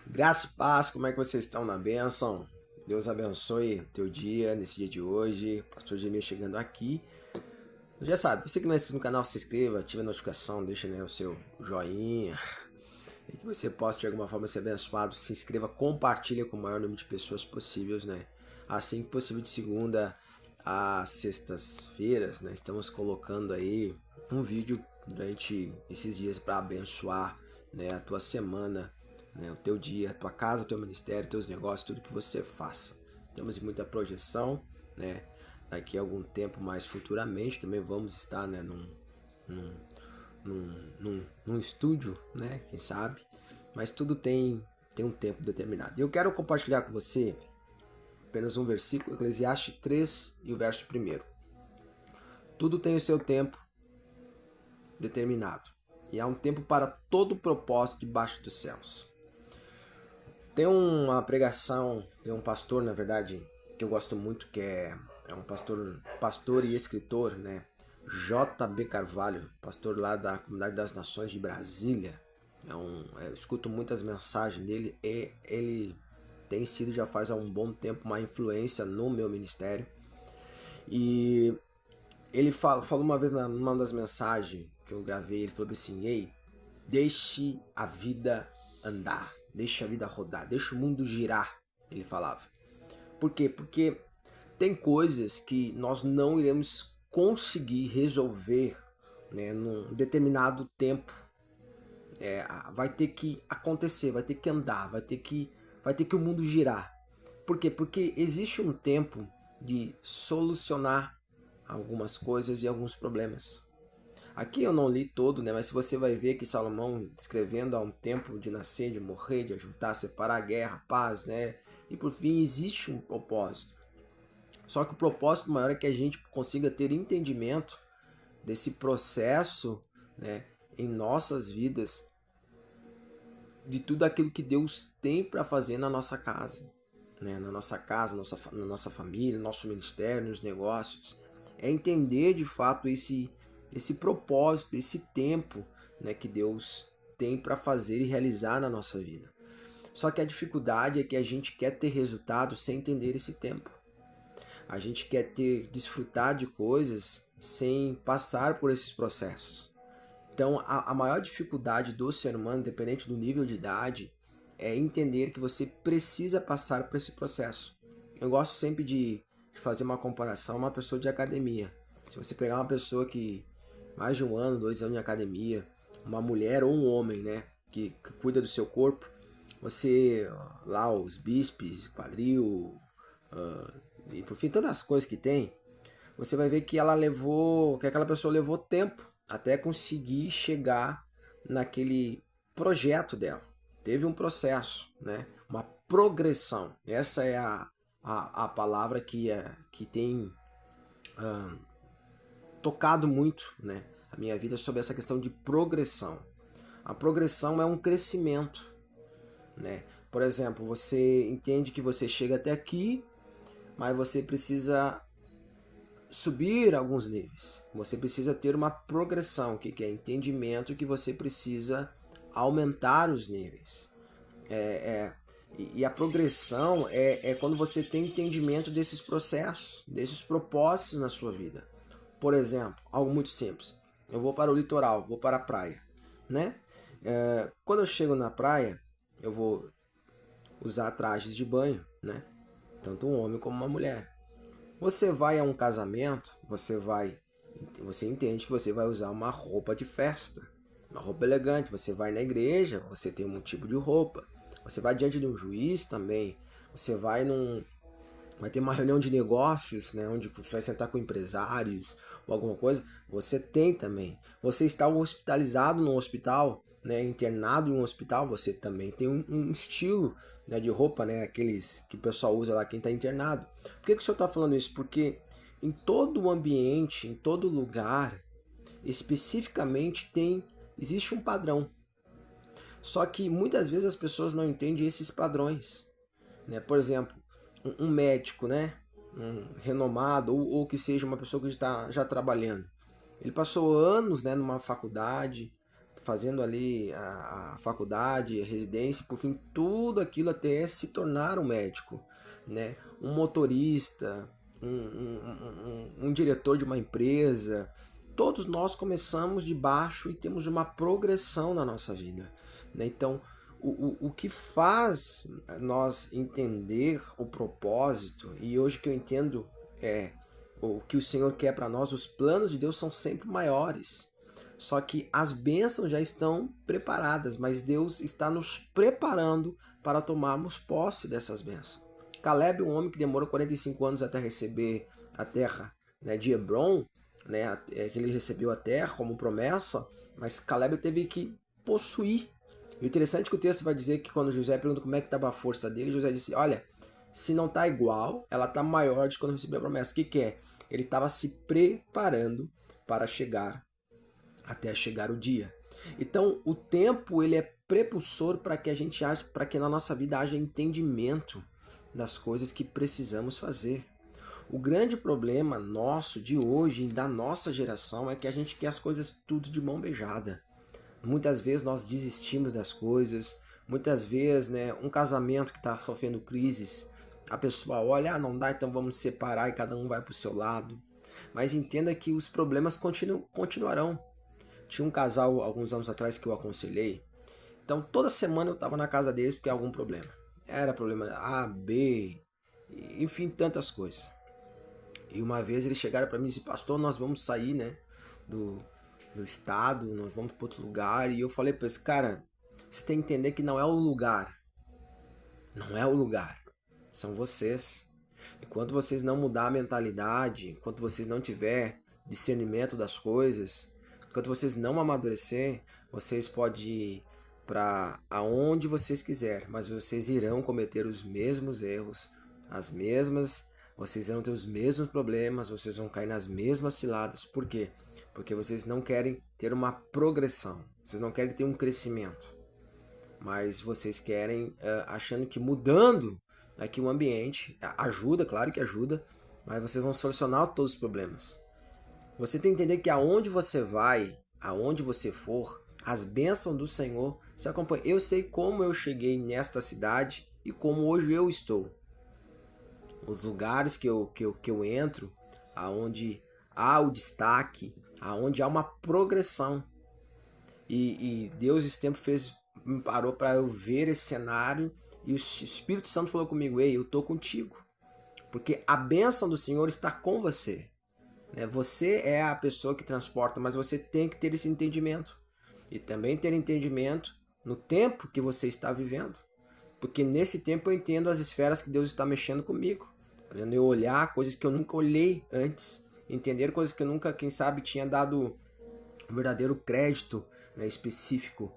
Graça e paz, como é que vocês estão na bênção? Deus abençoe o teu dia, nesse dia de hoje. Pastor Jeremias chegando aqui. Já sabe, você que não é inscrito no canal, se inscreva, ative a notificação, deixa o seu joinha. E que você possa de alguma forma ser abençoado. Se inscreva, compartilha com o maior número de pessoas possíveis, né? Assim que possível, de segunda a sextas-feiras, né? Estamos colocando aí um vídeo durante esses dias para abençoar, né, a tua semana, né, o teu dia, a tua casa, o teu ministério, teus negócios, tudo que você faça. Temos muita projeção, né? Daqui a algum tempo mais futuramente também vamos estar, né, num, num estúdio, né? Quem sabe? Mas tudo tem um tempo determinado. E eu quero compartilhar com você apenas um versículo, Eclesiastes 3 e o verso 1. Tudo tem o seu tempo determinado. E há um tempo para todo propósito debaixo dos céus. Tem uma pregação, tem um pastor, na verdade, que eu gosto muito, que é um pastor e escritor, né? J.B. Carvalho, pastor lá da Comunidade das Nações de Brasília. Eu escuto muitas mensagens dele e ele tem sido já faz há um bom tempo uma influência no meu ministério. E ele falou uma vez numa das mensagens que eu gravei, ele falou assim: ei, deixe a vida andar, deixe a vida rodar, deixe o mundo girar, ele falava. Por quê? Porque tem coisas que nós não iremos conseguir resolver, né, num determinado tempo. Vai ter que acontecer, vai ter que andar, vai ter que o mundo girar. Por quê? Porque existe um tempo de solucionar algumas coisas e alguns problemas. Aqui eu não li todo, né? Mas se você vai ver que Salomão descrevendo há um tempo de nascer, de morrer, de ajuntar, separar, guerra, paz, né? E por fim existe um propósito. Só que o propósito maior é que a gente consiga ter entendimento desse processo, né, em nossas vidas, de tudo aquilo que Deus tem para fazer na nossa casa, né? Na nossa casa, na nossa família, no nosso ministério, nos negócios. É entender de fato esse propósito, esse tempo, né, que Deus tem para fazer e realizar na nossa vida. Só que a dificuldade é que a gente quer ter resultado sem entender esse tempo. A gente quer desfrutar de coisas sem passar por esses processos. Então, a maior dificuldade do ser humano, independente do nível de idade, é entender que você precisa passar por esse processo. Eu gosto sempre de fazer uma comparação a uma pessoa de academia. Se você pegar uma pessoa que mais de 1 ano, 2 anos de academia, uma mulher ou um homem, né, que cuida do seu corpo, você lá os bíceps, quadril, e por fim todas as coisas que tem, você vai ver que que aquela pessoa levou tempo até conseguir chegar naquele projeto dela. Teve um processo, né? Uma progressão. Essa é a palavra que tem tocado muito, né, a minha vida sobre essa questão de progressão. A progressão é um crescimento, né? Por exemplo, você entende que você chega até aqui, mas você precisa subir alguns níveis. Você precisa ter uma progressão, que é entendimento que você precisa aumentar os níveis. E a progressão é quando você tem entendimento desses processos, desses propósitos na sua vida. Por exemplo, algo muito simples. Eu vou para o litoral, vou para a praia, né? Quando eu chego na praia, eu vou usar trajes de banho, né? Tanto um homem como uma mulher. Você vai a um casamento, você entende que você vai usar uma roupa de festa, uma roupa elegante. Você vai na igreja, você tem um tipo de roupa. Você vai diante de um juiz também. Você vai ter uma reunião de negócios, né, onde você vai sentar com empresários ou alguma coisa. Você tem também. Você está hospitalizado no hospital, né, internado em um hospital, você também tem um estilo, né, de roupa, né, aqueles que o pessoal usa lá quem está internado. Por que o senhor está falando isso? Porque em todo o ambiente, em todo lugar, especificamente existe um padrão. Só que muitas vezes as pessoas não entendem esses padrões, né? Por exemplo, um médico, né, um renomado ou que seja uma pessoa que está já trabalhando. Ele passou anos, né, numa faculdade, fazendo ali a faculdade, a residência, por fim, tudo aquilo até se tornar um médico, né? Um motorista, um diretor de uma empresa. Todos nós começamos de baixo e temos uma progressão na nossa vida, né? Então, o que faz nós entender o propósito, e hoje que eu entendo o que o Senhor quer para nós, os planos de Deus são sempre maiores. Só que as bênçãos já estão preparadas, mas Deus está nos preparando para tomarmos posse dessas bênçãos. Caleb, um homem que demorou 45 anos até receber a terra, né, de Hebron, né, que ele recebeu a terra como promessa, mas Caleb teve que possuir. E o interessante é que o texto vai dizer que quando José pergunta como é que estava a força dele, José disse, olha, se não está igual, ela está maior de quando recebeu a promessa. O que que é? Ele estava se preparando para chegar até chegar o dia. Então, o tempo ele é prepulsor para que a gente para que na nossa vida haja entendimento das coisas que precisamos fazer. O grande problema nosso de hoje, da nossa geração, é que a gente quer as coisas tudo de mão beijada. Muitas vezes nós desistimos das coisas, muitas vezes, né, um casamento que está sofrendo crises, a pessoa olha, não dá, então vamos separar e cada um vai para o seu lado. Mas entenda que os problemas continuarão. Tinha um casal alguns anos atrás que eu aconselhei. Então toda semana eu estava na casa deles porque algum problema. Era problema A, B, enfim, tantas coisas. E uma vez eles chegaram para mim e disseram, pastor, nós vamos sair, né, do estado, nós vamos para outro lugar. E eu falei para eles, cara, você tem que entender que não é o lugar. Não é o lugar. São vocês. Enquanto vocês não mudar a mentalidade, enquanto vocês não tiver discernimento das coisas, enquanto vocês não amadurecer, vocês podem ir para aonde vocês quiserem, mas vocês irão cometer os mesmos erros, vocês vão ter os mesmos problemas, vocês vão cair nas mesmas ciladas. Por quê? Porque vocês não querem ter uma progressão, vocês não querem ter um crescimento, mas vocês querem, achando que mudando aqui o ambiente, ajuda, claro que ajuda, mas vocês vão solucionar todos os problemas. Você tem que entender que aonde você vai, aonde você for, as bênçãos do Senhor se acompanham. Eu sei como eu cheguei nesta cidade e como hoje eu estou. Os lugares que eu entro, aonde há o destaque, aonde há uma progressão. E Deus esse tempo me parou para eu ver esse cenário e o Espírito Santo falou comigo, ei, eu estou contigo. Porque a bênção do Senhor está com você. Você é a pessoa que transporta, mas você tem que ter esse entendimento. E também ter entendimento no tempo que você está vivendo. Porque nesse tempo eu entendo as esferas que Deus está mexendo comigo. Fazendo eu olhar coisas que eu nunca olhei antes. Entender coisas que eu nunca, quem sabe, tinha dado um verdadeiro crédito, né, específico.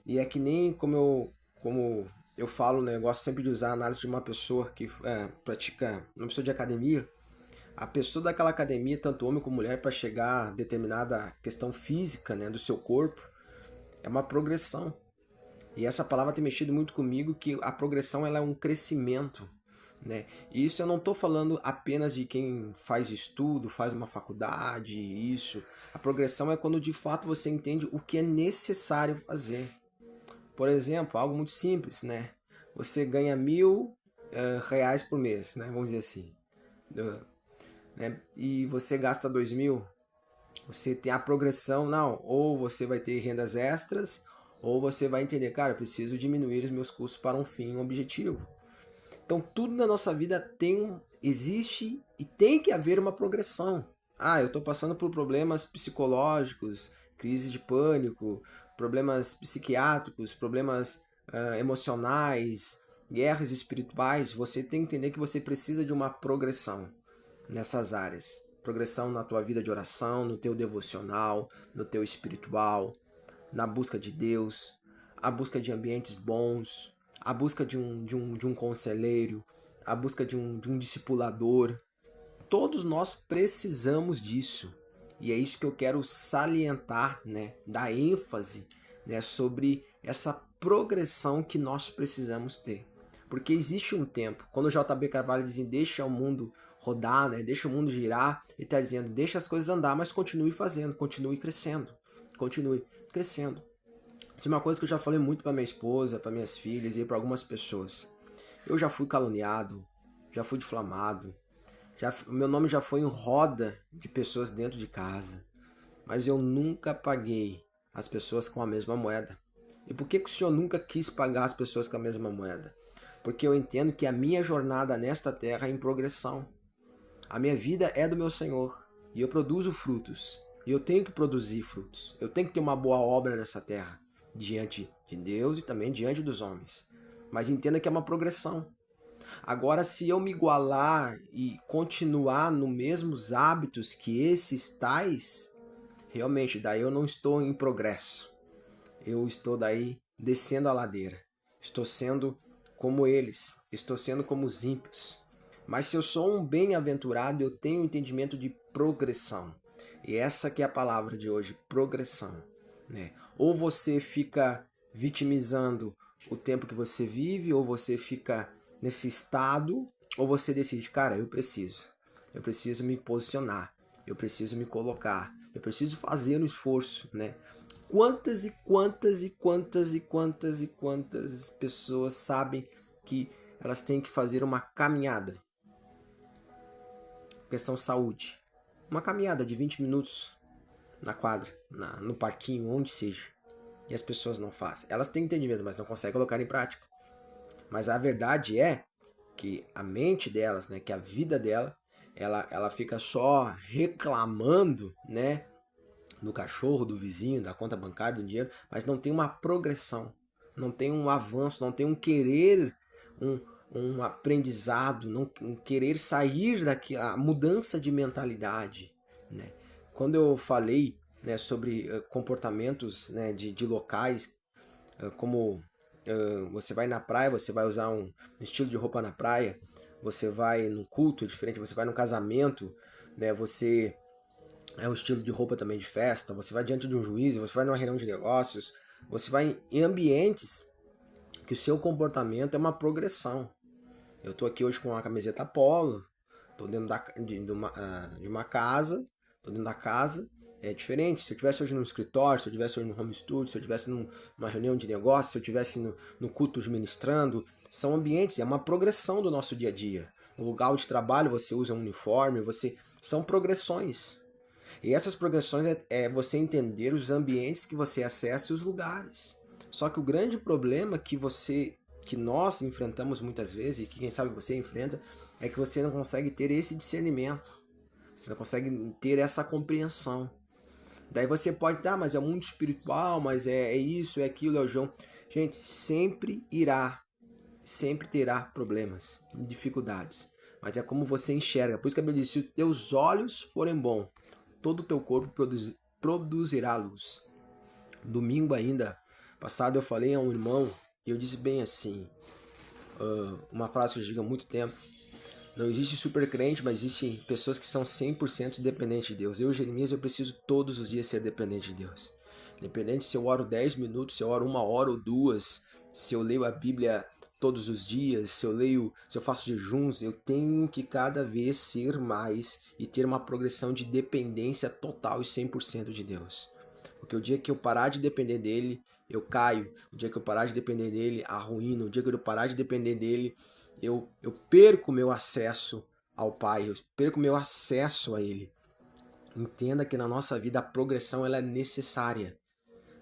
E é que nem como eu falo, né, eu gosto sempre de usar a análise de uma pessoa que pratica, uma pessoa de academia. A pessoa daquela academia, tanto homem como mulher, para chegar a determinada questão física, né, do seu corpo, é uma progressão. E essa palavra tem mexido muito comigo, que a progressão ela é um crescimento, né? E isso eu não estou falando apenas de quem faz estudo, faz uma faculdade, isso. A progressão é quando de fato você entende o que é necessário fazer. Por exemplo, algo muito simples, né? Você ganha R$ 1.000 por mês, né? Vamos dizer assim. Né? E você gasta 2.000, você tem a progressão, não, ou você vai ter rendas extras, ou você vai entender, cara, eu preciso diminuir os meus custos para um fim, um objetivo. Então tudo na nossa vida existe e tem que haver uma progressão. Eu estou passando por problemas psicológicos, crise de pânico, problemas psiquiátricos, problemas emocionais, guerras espirituais. Você tem que entender que você precisa de uma progressão nessas áreas. Progressão na tua vida de oração, no teu devocional, no teu espiritual, na busca de Deus, a busca de ambientes bons, a busca de um conselheiro, a busca de um discipulador. Todos nós precisamos disso. E é isso que eu quero salientar, né, dar ênfase, né, sobre essa progressão que nós precisamos ter. Porque existe um tempo, quando o J.B. Carvalho diz, deixa o mundo rodar, né? Deixa o mundo girar, ele está dizendo, deixa as coisas andar, mas continue fazendo, continue crescendo. continue crescendo. Isso é uma coisa que eu já falei muito para minha esposa, para minhas filhas e para algumas pessoas. Eu já fui caluniado, já fui difamado, meu nome já foi em roda de pessoas dentro de casa, mas eu nunca paguei as pessoas com a mesma moeda. E por que o Senhor nunca quis pagar as pessoas com a mesma moeda? Porque eu entendo que a minha jornada nesta terra é em progressão. A minha vida é do meu Senhor e eu produzo frutos. E eu tenho que produzir frutos. Eu tenho que ter uma boa obra nessa terra, diante de Deus e também diante dos homens. Mas entenda que é uma progressão. Agora, se eu me igualar e continuar nos mesmos hábitos que esses tais, realmente, daí eu não estou em progresso. Eu estou daí descendo a ladeira. Estou sendo como eles. Estou sendo como os ímpios. Mas se eu sou um bem-aventurado, eu tenho um entendimento de progressão. E essa que é a palavra de hoje, progressão. Né? Ou você fica vitimizando o tempo que você vive, ou você fica nesse estado, ou você decide, cara, eu preciso me posicionar, eu preciso me colocar, eu preciso fazer um esforço, né? Quantas e quantas pessoas sabem que elas têm que fazer uma caminhada? Questão saúde. Uma caminhada de 20 minutos na quadra, no parquinho, onde seja. E as pessoas não fazem. Elas têm entendimento, mas não conseguem colocar em prática. Mas a verdade é que a mente delas, né, que a vida dela, ela fica só reclamando, né, do cachorro, do vizinho, da conta bancária, do dinheiro, mas não tem uma progressão, não tem um avanço, não tem um querer, um aprendizado, não um querer sair daqui, a mudança de mentalidade, né? Quando eu falei, né, sobre comportamentos, né, de locais, como você vai na praia, você vai usar um estilo de roupa na praia, você vai num culto diferente, você vai num casamento, né, você é um estilo de roupa também de festa, você vai diante de um juiz, você vai numa reunião de negócios, você vai em ambientes que o seu comportamento é uma progressão. Eu tô aqui hoje com uma camiseta polo, tô dentro de uma casa, tô dentro da casa, é diferente. Se eu estivesse hoje no escritório, se eu estivesse hoje no home studio, se eu estivesse numa reunião de negócio, se eu estivesse no culto ministrando, são ambientes, é uma progressão do nosso dia a dia. No lugar de trabalho você usa um uniforme, são progressões. E essas progressões é você entender os ambientes que você acessa e os lugares. Só que o grande problema que nós enfrentamos muitas vezes, e que quem sabe você enfrenta, é que você não consegue ter esse discernimento. Você não consegue ter essa compreensão. Daí você pode, mas é mundo espiritual, mas é isso, é aquilo, é o João. Gente, sempre terá problemas e dificuldades. Mas é como você enxerga. Por isso que a Bíblia diz, se os teus olhos forem bons, todo o teu corpo produzirá luz. Domingo ainda, passado eu falei a um irmão, e eu disse bem assim, uma frase que eu digo há muito tempo, não existe super crente, mas existem pessoas que são 100% dependentes de Deus. Eu, Jeremias, eu preciso todos os dias ser dependente de Deus. Independente se eu oro 10 minutos, se eu oro 1 hora ou 2, se eu leio a Bíblia todos os dias, se eu faço jejuns, eu tenho que cada vez ser mais e ter uma progressão de dependência total e 100% de Deus. Porque o dia que eu parar de depender dele, eu caio. O dia que eu parar de depender dele, arruíno. O dia que eu parar de depender dele, eu perco meu acesso ao Pai, eu perco meu acesso a Ele. Entenda que na nossa vida a progressão ela é necessária,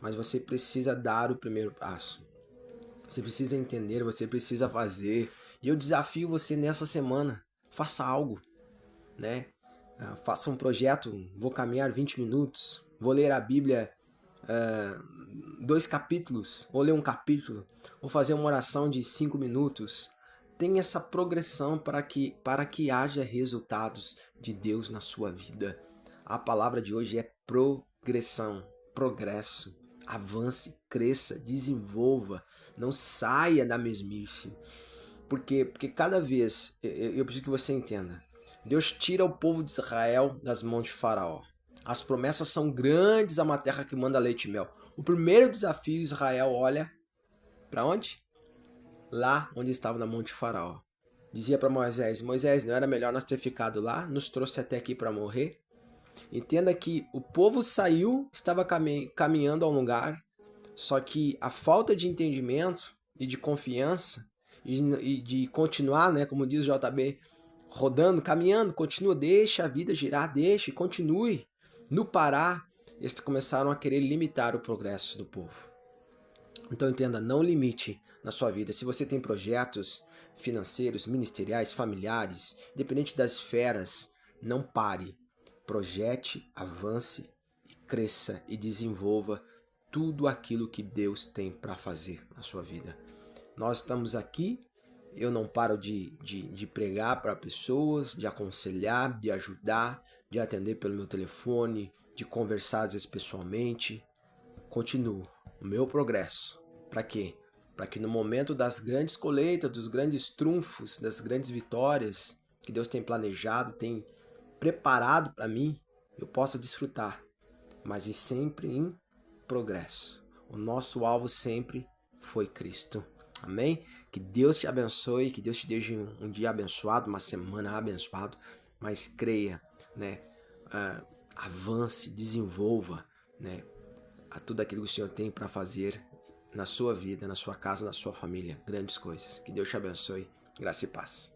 mas você precisa dar o primeiro passo. Você precisa entender, você precisa fazer. E eu desafio você nessa semana, faça algo, né? Faça um projeto, vou caminhar 20 minutos, vou ler a Bíblia 2 capítulos, ou ler um capítulo, ou fazer uma oração de 5 minutos. Tem essa progressão para que haja resultados de Deus na sua vida. A palavra de hoje é progressão, progresso. Avance, cresça, desenvolva, não saia da mesmice. Porque cada vez, eu preciso que você entenda, Deus tira o povo de Israel das mãos de Faraó. As promessas são grandes a uma terra que manda leite e mel. O primeiro desafio, Israel olha para onde? Lá onde estava na mão de Faraó. Dizia para Moisés, Moisés, não era melhor nós ter ficado lá? Nos trouxe até aqui para morrer? Entenda que o povo saiu, estava caminhando a um lugar, só que a falta de entendimento e de confiança e de continuar, né, como diz o JB, rodando, caminhando, continua, deixa a vida girar, deixe, continue. No parar, eles começaram a querer limitar o progresso do povo. Então entenda, não limite na sua vida. Se você tem projetos financeiros, ministeriais, familiares, independente das esferas, não pare. Projete, avance, e cresça e desenvolva tudo aquilo que Deus tem para fazer na sua vida. Nós estamos aqui, eu não paro de pregar para pessoas, de aconselhar, de ajudar, de atender pelo meu telefone, de conversar às vezes pessoalmente. Continuo o meu progresso. Para quê? Para que no momento das grandes colheitas, dos grandes trunfos, das grandes vitórias que Deus tem planejado, tem preparado para mim, eu possa desfrutar, mas e sempre em progresso. O nosso alvo sempre foi Cristo. Amém? Que Deus te abençoe, que Deus te deixe um dia abençoado, uma semana abençoada, mas creia, né? Avance, desenvolva, né? A tudo aquilo que o Senhor tem para fazer na sua vida, na sua casa, na sua família. Grandes coisas. Que Deus te abençoe. Graça e paz.